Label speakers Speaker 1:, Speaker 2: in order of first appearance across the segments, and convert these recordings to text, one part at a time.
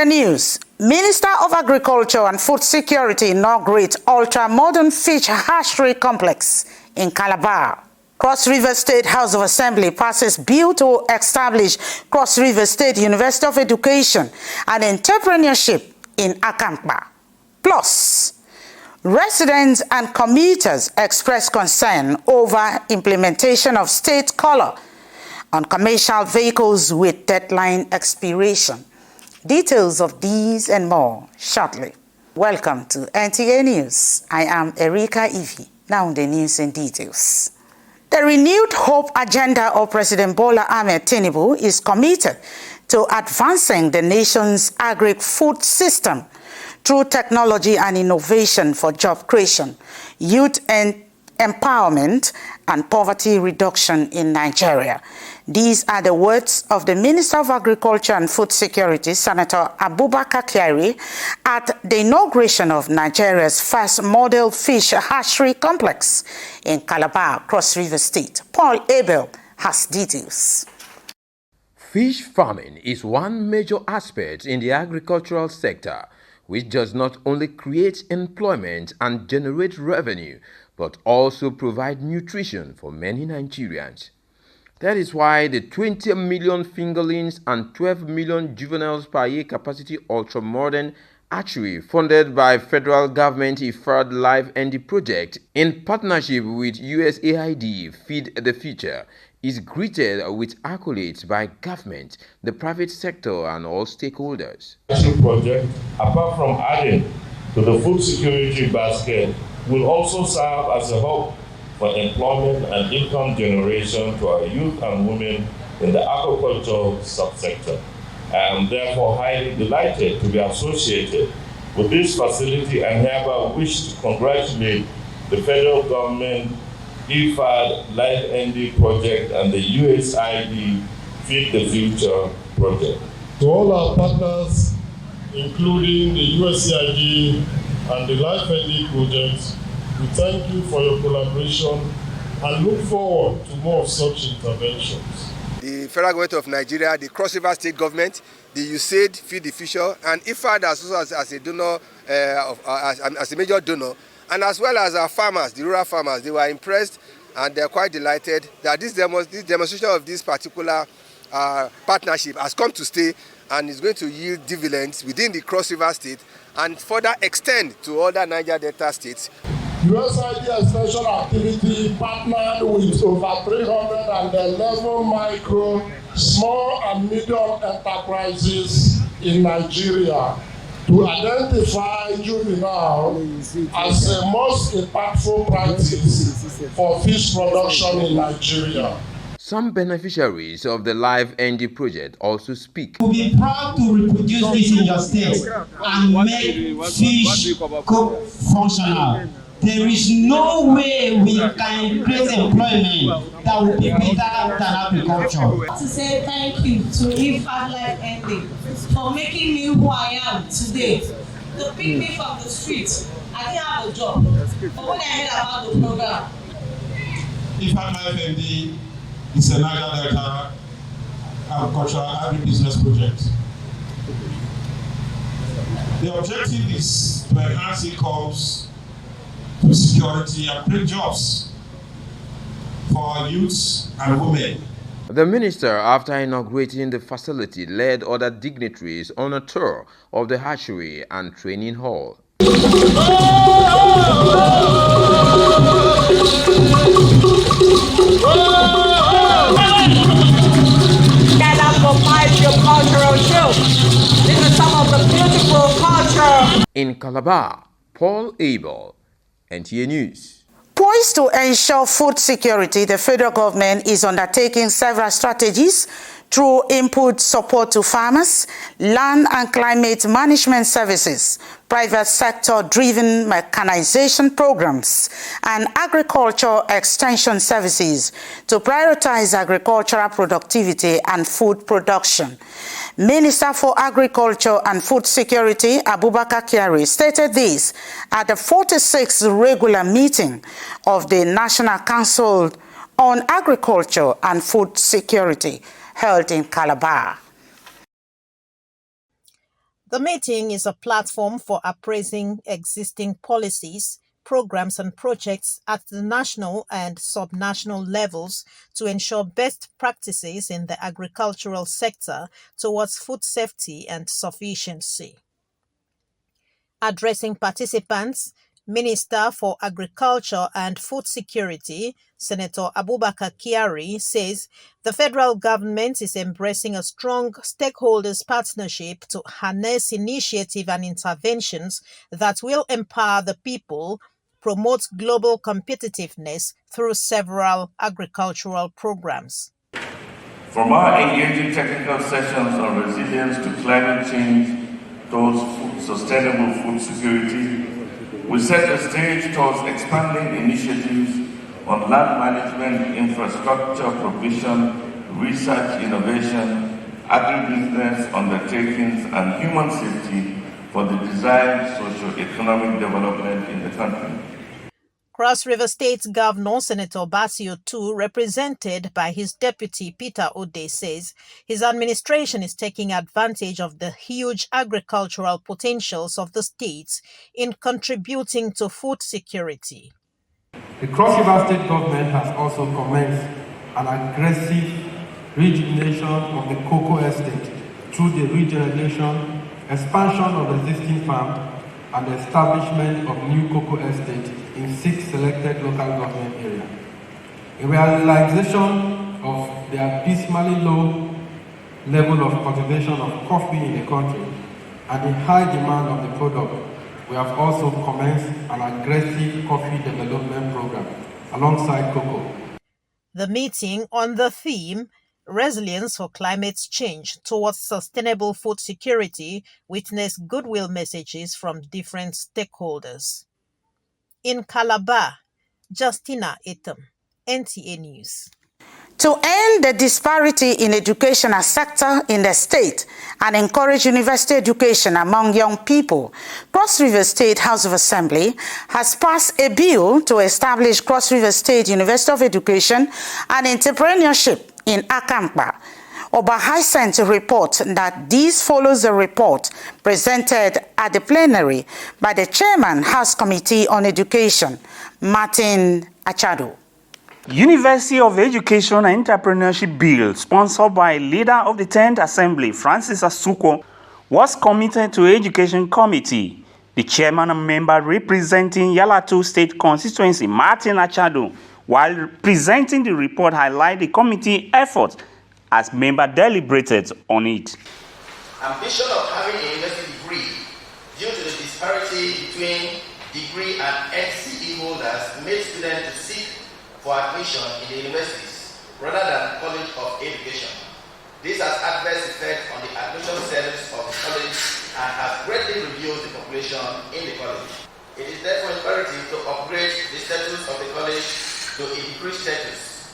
Speaker 1: NTA News. Minister of Agriculture and Food Security inaugurates ultra-modern fish hatchery complex in Calabar. Cross River State House of Assembly passes bill to establish Cross River State University of Education and Entrepreneurship in Akamkpa. Plus, residents and commuters express concern over implementation of state color on commercial vehicles with deadline expiration. Details of these and more shortly. Welcome to NTA News. I am Erika Ivi. Now the news and details. The renewed hope agenda of President Bola Ahmed Tinubu is committed to advancing the nation's agri-food system through technology and innovation for job creation, youth and empowerment, and poverty reduction in Nigeria. These are the words of the Minister of Agriculture and Food Security, Senator Abubakar Kyari, at the inauguration of Nigeria's first model fish hatchery complex in Calabar, Cross River State. Paul Abel has details.
Speaker 2: Fish farming is one major aspect in the agricultural sector, which does not only create employment and generate revenue, but also provide nutrition for many Nigerians. That is why the 20 million fingerlings and 12 million juveniles per year capacity ultramodern hatchery funded by federal government IFAD Live ND project in partnership with USAID Feed the Future is greeted with accolades by government, the private sector and all stakeholders.
Speaker 3: The project, apart from adding to the food security basket, will also serve as a hub for employment and income generation to our youth and women in the agricultural subsector. I am therefore highly delighted to be associated with this facility and hereby wish to congratulate the federal government, IFAD Life ND project, and the USAID Feed the Future project.
Speaker 4: To all our partners, including the USAID and the Life ND projects, we thank you for your collaboration and look forward to more of such interventions.
Speaker 5: The federal government of Nigeria, the Cross River State government, the USAID Feed the Future, and IFAD as a donor, as a major donor, and as well as our farmers, the rural farmers, they were impressed and they're quite delighted that this demonstration of this particular partnership has come to stay and is going to yield dividends within the Cross River State and further extend to other Niger Delta states.
Speaker 4: USAID Extension Activity partnered with over 311 micro, small and medium enterprises in Nigeria to identify juvenile as the most impactful practice for fish production in Nigeria.
Speaker 2: Some beneficiaries of the Live ND project also speak.
Speaker 6: We'll be proud to reproduce this in your state and make fish cook functional. There is no way we can create employment that will be better than agriculture.
Speaker 7: To say thank you to IFAD Life ND for making me who I am today. To pick me from the street, I didn't have a job. But when I heard about the program,
Speaker 4: IFAD Life ND is a Niger Delta agricultural agribusiness project. The objective is to enhance incomes, food security, and create jobs for our youths and women.
Speaker 2: The minister, after inaugurating the facility, led other dignitaries on a tour of the hatchery and training hall.
Speaker 1: Cultural show. This is some of the beautiful culture.
Speaker 2: In Calabar, Paul Abel, NTA News.
Speaker 1: Poised to ensure food security, the federal government is undertaking several strategies through input support to farmers, land and climate management services, private sector-driven mechanization programs, and agriculture extension services to prioritize agricultural productivity and food production. Minister for Agriculture and Food Security, Abubakar Kyari, stated this at the 46th regular meeting of the National Council on Agriculture and Food Security, held in Calabar.
Speaker 8: The meeting is a platform for appraising existing policies, programs and projects at the national and subnational levels to ensure best practices in the agricultural sector towards food safety and sufficiency. Addressing participants, Minister for Agriculture and Food Security, Senator Abubakar Kyari, says the federal government is embracing a strong stakeholders partnership to harness initiative and interventions that will empower the people, promote global competitiveness through several agricultural programs.
Speaker 3: From our engaging technical sessions on resilience to climate change towards sustainable food security, we set the stage towards expanding initiatives on land management, infrastructure provision, research, innovation, agribusiness undertakings, and human safety for the desired socio-economic development in the country.
Speaker 8: Cross River State Governor Senator Basio too, represented by his deputy Peter Ode, says his administration is taking advantage of the huge agricultural potentials of the state in contributing to food security.
Speaker 9: The Cross River State government has also commenced an aggressive rejuvenation of the cocoa estate through the regeneration, expansion of existing farms, and the establishment of new cocoa estates in 6 selected local government areas. A realization of the abysmally low level of cultivation of coffee in the country and the high demand of the product, we have also commenced an aggressive coffee development program alongside cocoa.
Speaker 8: The meeting on the theme Resilience for Climate Change Towards Sustainable Food Security witnessed goodwill messages from different stakeholders. In Calabar, Justina Etam, NTA News.
Speaker 1: To end the disparity in educational sector in the state and encourage university education among young people, Cross River State House of Assembly has passed a bill to establish Cross River State University of Education and Entrepreneurship in Akamkpa. Oba sent a report that this follows the report presented at the plenary by the Chairman House Committee on Education, Martin Achado.
Speaker 10: University of Education and Entrepreneurship Bill, sponsored by leader of the 10th Assembly, Francis Asuko, was committed to Education Committee. The chairman and member representing Yalatu State Constituency, Martin Achado, while presenting the report, highlighted the committee efforts as member deliberated on it.
Speaker 11: Ambition of having a university degree due to the disparity between degree and NCE holders made students to seek for admission in the universities rather than College of Education. This has adverse effects on the admission service of the college and has greatly reduced the population in the college. It is therefore imperative to upgrade the status of the college to a degree status.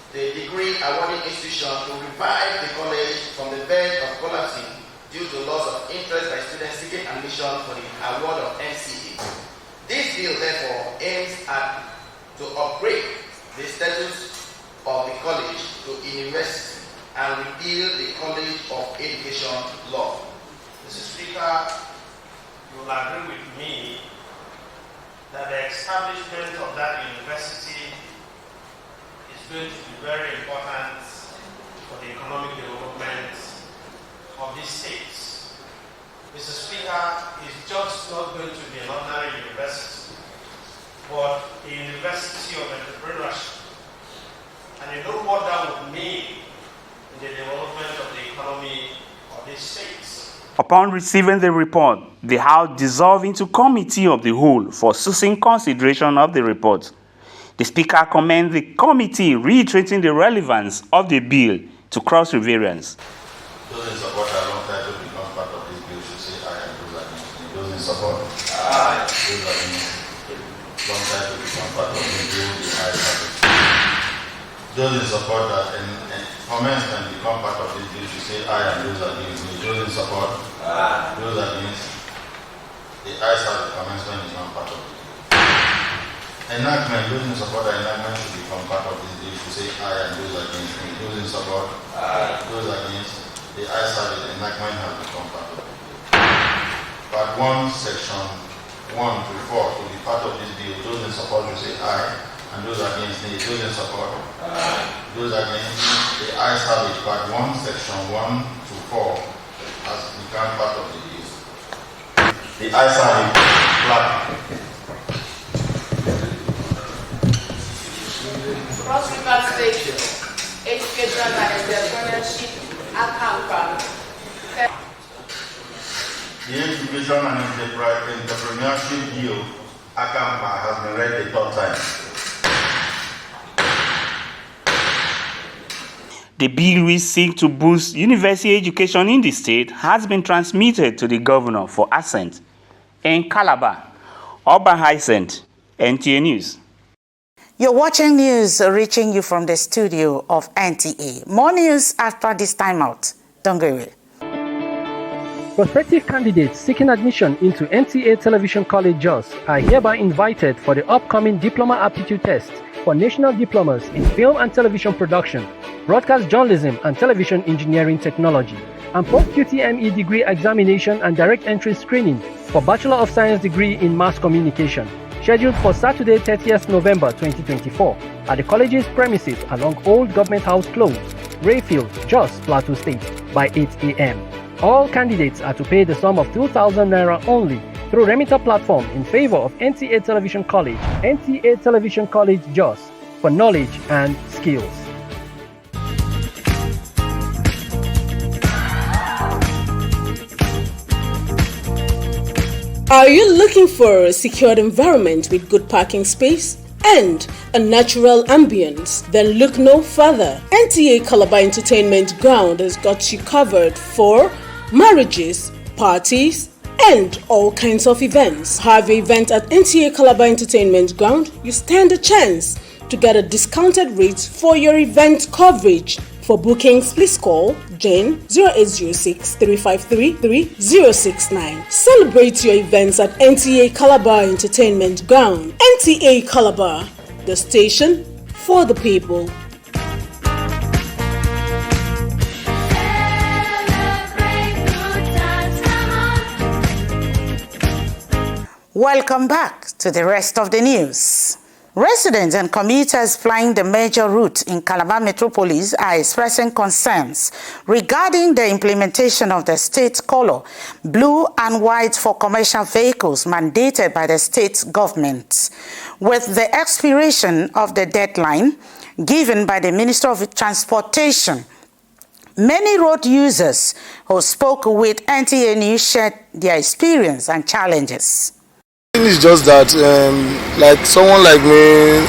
Speaker 11: The degree awarding institution to revive the college from the verge of collapsing due to loss of interest by students seeking admission for the award of NCE. This bill therefore aims at to upgrade the status of the college to university and repeal the College of Education law. Mr. Speaker, you will agree with me that the establishment of that university is going to be very important for the economic development of these states. Mr. Speaker, it's just not going to be an ordinary university, but a university of entrepreneurship. And you know what that would mean in the development of the economy of these states.
Speaker 10: Upon receiving the report, the House dissolved into Committee of the Whole for succinct consideration of the report. The Speaker commends the committee, reiterating the relevance of the bill to Cross Riverians.
Speaker 11: Those in support alongside to become part of this bill should say aye, and those against. Those in support, aye. Those against, alongside to become part of this bill, the ayes have it. Those in support that comments can become part of this bill should say aye, and those against. Those in support, aye. Those against, the ayes have the commencement is not part of it. Enactment, those in support that enactment should become part of this bill should say aye, and those against. Those in support, aye. Those against, the ayes have it, enactment has become part of it.
Speaker 12: Part 1, Section 1 to 4 to be part of this bill. Those in support will say aye, and those against nay. Those in support? Aye. Those against? The ayes have it. Part 1, Section 1 to 4 as become part of the bill. The ayes have it. Clap.
Speaker 13: Cross River State Education and Entrepreneurship Account.
Speaker 12: The Education and Entrepreneurship Bill, ACAMPA, has been read a third time.
Speaker 10: The bill which seeks to boost university education in the state has been transmitted to the governor for assent. In Calabar, Oba Hyacinth, NTA News.
Speaker 1: You're watching news reaching you from the studio of NTA. More news after this time out. Don't go away.
Speaker 14: Prospective candidates seeking admission into NTA Television College JOS are hereby invited for the upcoming Diploma Aptitude Test for National Diplomas in Film and Television Production, Broadcast Journalism and Television Engineering Technology, and Post-QTME Degree Examination and Direct Entry Screening for Bachelor of Science Degree in Mass Communication, scheduled for Saturday 30th November 2024 at the college's premises along Old Government House Close, Rayfield, JOS, Plateau State by 8 a.m. All candidates are to pay the sum of 2,000 Naira only through remitter platform in favor of NTA Television College, NTA Television College JOS, for knowledge and skills.
Speaker 15: Are you looking for a secured environment with good parking space and a natural ambience? Then look no further. NTA Calabar Entertainment Ground has got you covered for marriages, parties, and all kinds of events. Have your event at NTA Calabar Entertainment Ground, you stand a chance to get a discounted rate for your event coverage. For bookings, please call Jane 0806 353 3069. Celebrate your events at NTA Calabar Entertainment Ground. NTA Calabar, the station for the people.
Speaker 1: Welcome back to the rest of the news. Residents and commuters flying the major route in Calabar metropolis are expressing concerns regarding the implementation of the state color, blue and white, for commercial vehicles mandated by the state government. With the expiration of the deadline given by the Minister of Transportation, many road users who spoke with NTA News shared their experience and challenges.
Speaker 16: It's just that, like someone like me,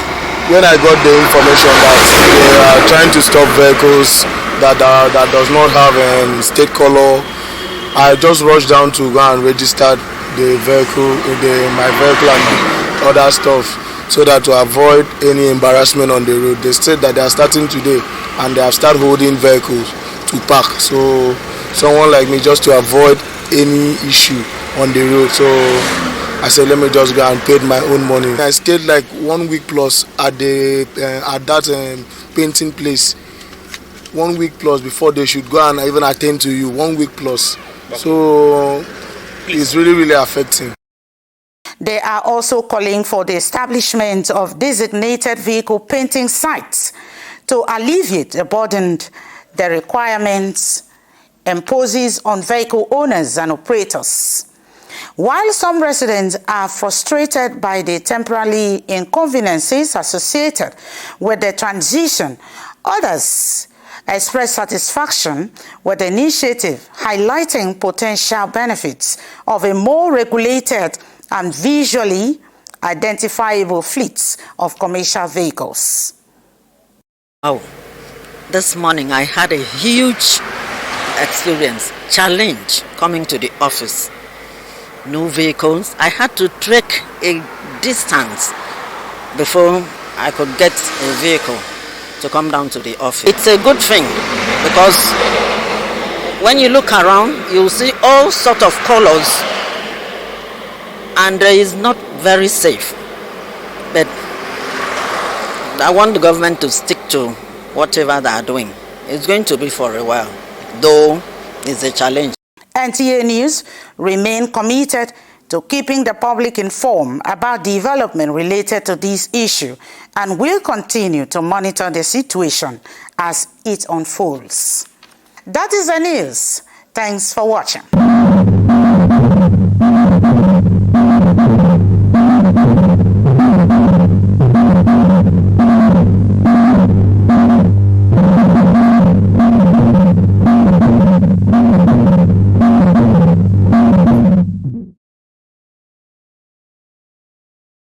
Speaker 16: when I got the information that they are trying to stop vehicles that does not have state color, I just rushed down to go and register the vehicle, my vehicle and other stuff, so that to avoid any embarrassment on the road. They said that they are starting today and they have started holding vehicles to park. So someone like me, just to avoid any issue on the road, so I said, let me just go and pay my own money. I stayed like 1 week plus at that painting place. 1 week plus before they should go and even attend to you. 1 week plus. So it's really, really affecting.
Speaker 1: They are also calling for the establishment of designated vehicle painting sites to alleviate the burden the requirements imposes on vehicle owners and operators. While some residents are frustrated by the temporary inconveniences associated with the transition, others express satisfaction with the initiative, highlighting potential benefits of a more regulated and visually identifiable fleet of commercial vehicles.
Speaker 17: Oh, this morning I had a huge challenge coming to the office. No vehicles. I had to trek a distance before I could get a vehicle to come down to the office. It's a good thing because when you look around, you'll see all sorts of colors and it is not very safe. But I want the government to stick to whatever they are doing. It's going to be for a while, though it's a challenge.
Speaker 1: NTA News remain committed to keeping the public informed about development related to this issue and will continue to monitor the situation as it unfolds. That is the news. Thanks for watching.